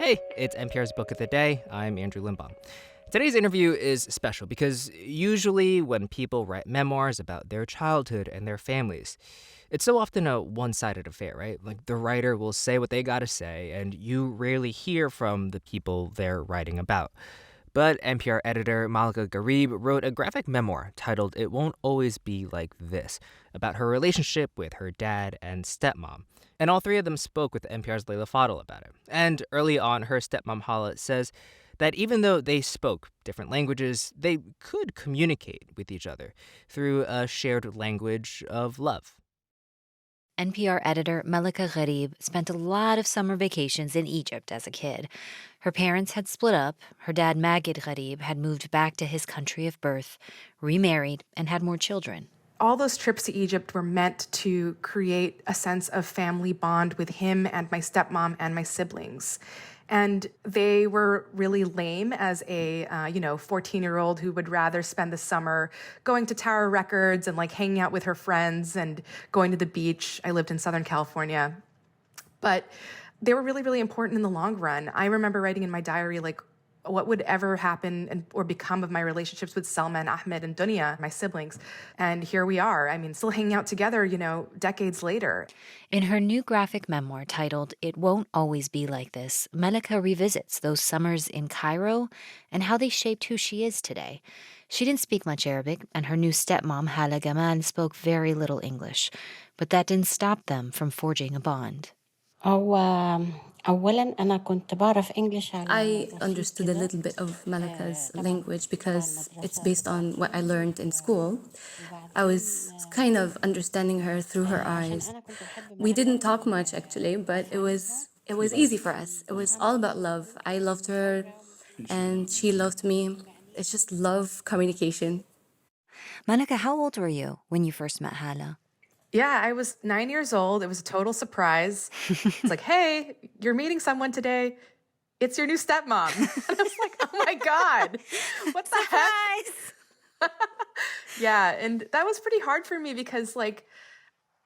Hey, it's NPR's Book of the Day. I'm Andrew Limbaum. Today's interview is special because usually when people write memoirs about their childhood and their families, it's so often a one-sided affair, right? Like the writer will say what they gotta say, and you rarely hear from the people they're writing about. But NPR editor Malaka Gharib wrote a graphic memoir titled It Won't Always Be Like This about her relationship with her dad and stepmom. And all three of them spoke with NPR's Leila Fadel about it. And early on, her stepmom Hala says that even though they spoke different languages, they could communicate with each other through a shared language of love. NPR editor Malaka Gharib spent a lot of summer vacations in Egypt as a kid. Her parents had split up. Her dad, Magid Gharib, had moved back to his country of birth, remarried, and had more children. All those trips to Egypt were meant to create a sense of family bond with him and my stepmom and my siblings. And they were really lame as a, 14-year-old who would rather spend the summer going to Tower Records and like hanging out with her friends and going to the beach. I lived in Southern California. But they were really, really important in the long run. I remember writing in my diary, like, what would ever happen or become of my relationships with Selma and Ahmed and Dunya, my siblings. And here we are. I mean, still hanging out together, decades later. In her new graphic memoir titled It Won't Always Be Like This, Malaka revisits those summers in Cairo and how they shaped who she is today. She didn't speak much Arabic, and her new stepmom, Hala spoke very little English. But that didn't stop them from forging a bond. هو أولا أنا كنت بعرف إنجليش I على بسيط understood a كده. little bit of Malaka's طبعا language because طبعا it's المدرسة based on what I learned in school. I was kind of understanding her through her عشان eyes. أنا كنت بحب We ملكة didn't talk قوي much actually, but it was easy for us. It was all about love. I loved her and she loved me. It's just love communication. Malaka, how old were you when you first met Hala? Yeah, I was 9 years old. It was a total surprise. It's like, hey, you're meeting someone today. It's your new stepmom. And I was like, oh my God, what the heck? Yeah, and that was pretty hard for me because, like,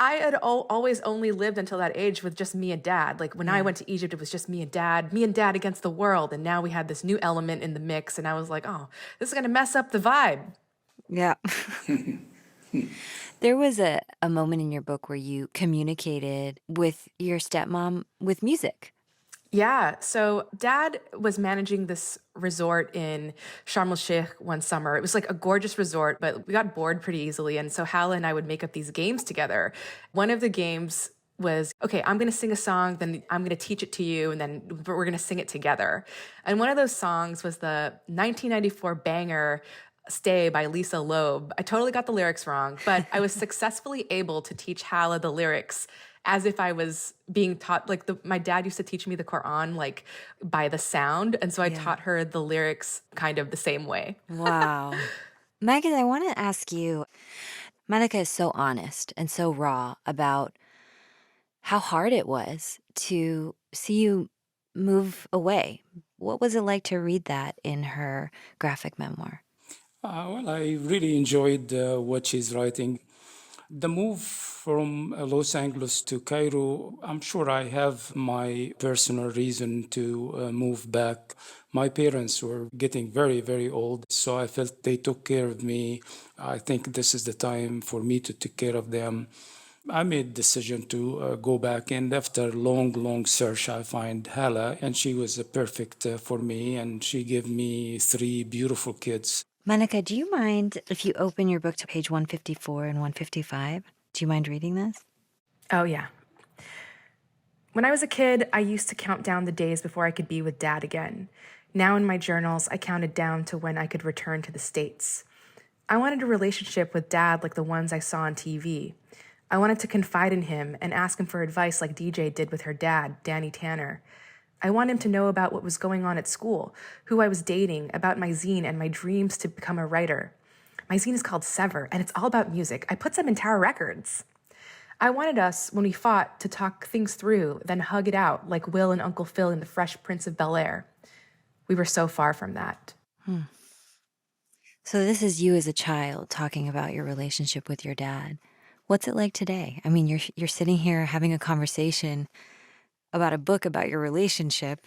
I had always only lived until that age with just me and dad. Like, when I went to Egypt, it was just me and dad against the world. And now we had this new element in the mix. And I was like, oh, this is going to mess up the vibe. Yeah. There was a moment in your book where you communicated with your stepmom with music. Yeah. So dad was managing this resort in Sharm el Sheikh one summer. It was like a gorgeous resort, but we got bored pretty easily. And so Hala and I would make up these games together. One of the games was, okay, I'm going to sing a song, then I'm going to teach it to you, and then we're going to sing it together. And one of those songs was the 1994 banger Stay by Lisa Loeb. I totally got the lyrics wrong, but I was successfully able to teach Hala the lyrics as if I was being taught, like my dad used to teach me the Quran, like by the sound. And so I taught her the lyrics kind of the same way. Wow. Megan, I want to ask you, Malaka is so honest and so raw about how hard it was to see you move away. What was it like to read that in her graphic memoir? Well, I really enjoyed what she's writing. The move from Los Angeles to Cairo, I'm sure I have my personal reason to move back. My parents were getting very, very old, so I felt they took care of me. I think this is the time for me to take care of them. I made decision to go back, and after long, long search, I find Hala, and she was perfect for me, and she gave me three beautiful kids. Malaka, do you mind if you open your book to page 154 and 155? Do you mind reading this? Oh, yeah. When I was a kid, I used to count down the days before I could be with dad again. Now in my journals, I counted down to when I could return to the States. I wanted a relationship with dad like the ones I saw on TV. I wanted to confide in him and ask him for advice like DJ did with her dad, Danny Tanner. I want him to know about what was going on at school, who I was dating, about my zine and my dreams to become a writer. My zine is called Sever, and it's all about music. I put them in Tower Records. I wanted us, when we fought, to talk things through, then hug it out like Will and Uncle Phil in The Fresh Prince of Bel-Air. We were so far from that. So this is you as a child talking about your relationship with your dad. What's it like today? I mean, you're sitting here having a conversation about a book about your relationship.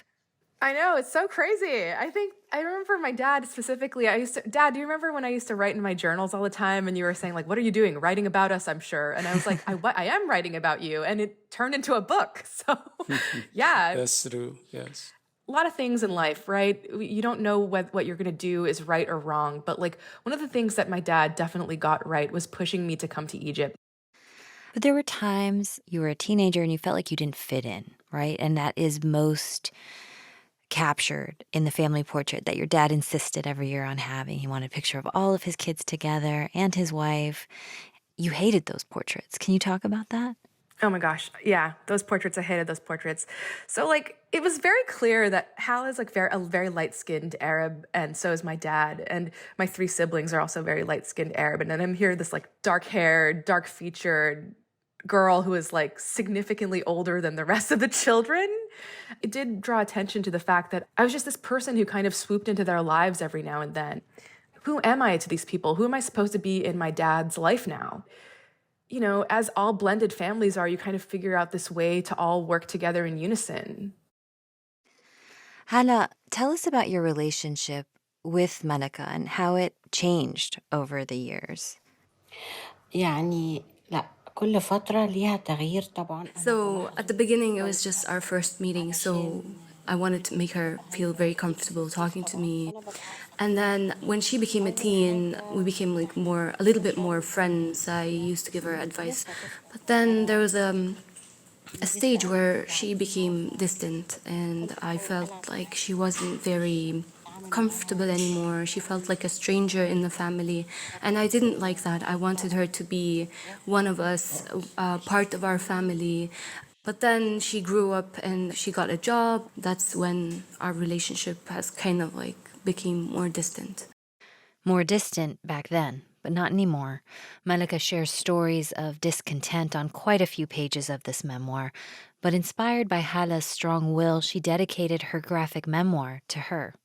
I know, it's so crazy. I remember my dad specifically. Dad, do you remember when I used to write in my journals all the time and you were saying, like, what are you doing? Writing about us, I'm sure. And I was like, I am writing about you. And it turned into a book. So, yeah. That's true, yes. A lot of things in life, right? You don't know what you're going to do is right or wrong. But like one of the things that my dad definitely got right was pushing me to come to Egypt. But there were times you were a teenager and you felt like you didn't fit in, right? And that is most captured in the family portrait that your dad insisted every year on having. He wanted a picture of all of his kids together and his wife. You hated those portraits. Can you talk about that? Oh my gosh. Yeah, those portraits, I hated those portraits. So like it was very clear that Hala is like a very light-skinned Arab, and so is my dad. And my 3 siblings are also very light-skinned Arab. And then I'm here, this like dark-haired, dark-featured girl who is like significantly older than the rest of the children. It did draw attention to the fact that I was just this person who kind of swooped into their lives every now and then. Who am I to these people? Who am I supposed to be in my dad's life now? You know, as all blended families are, you kind of figure out this way to all work together in unison. Hala, tell us about your relationship with Malaka and how it changed over the years. يعني لا كل فترة ليها تغيير طبعا. So at the beginning, it was just our first meeting. So I wanted to make her feel very comfortable talking to me. And then when she became a teen, we became like a little bit more friends. I used to give her advice. But then there was a stage where she became distant, and I felt like she wasn't very comfortable anymore. She felt like a stranger in the family, and I didn't like that. I wanted her to be one of us, part of our family. But then she grew up and she got a job. That's when our relationship has kind of like became more distant. More distant back then, but not anymore. Malaka shares stories of discontent on quite a few pages of this memoir, but inspired by Hala's strong will, she dedicated her graphic memoir to her.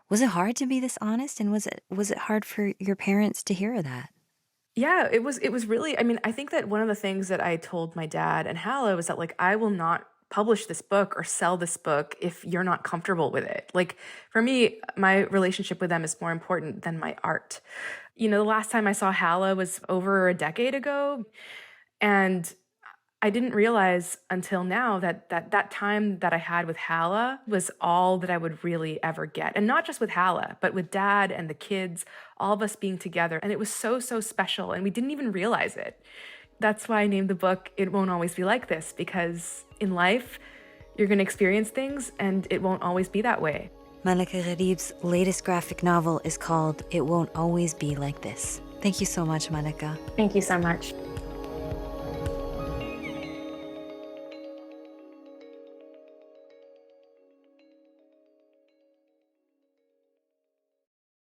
Was it hard to be this honest, and was it hard for your parents to hear that? Yeah, it was really, I mean, I think that one of the things that I told my dad and Hala was that like I will not publish this book or sell this book if you're not comfortable with it. Like for me, my relationship with them is more important than my art. You know, the last time I saw Hala was over a decade ago, and I didn't realize until now that time that I had with Hala was all that I would really ever get. And not just with Hala, but with Dad and the kids, all of us being together. And it was so, so special, and we didn't even realize it. That's why I named the book It Won't Always Be Like This, because in life, you're going to experience things and it won't always be that way. Malaka Gharib's latest graphic novel is called It Won't Always Be Like This. Thank you so much, Malaka. Thank you so much.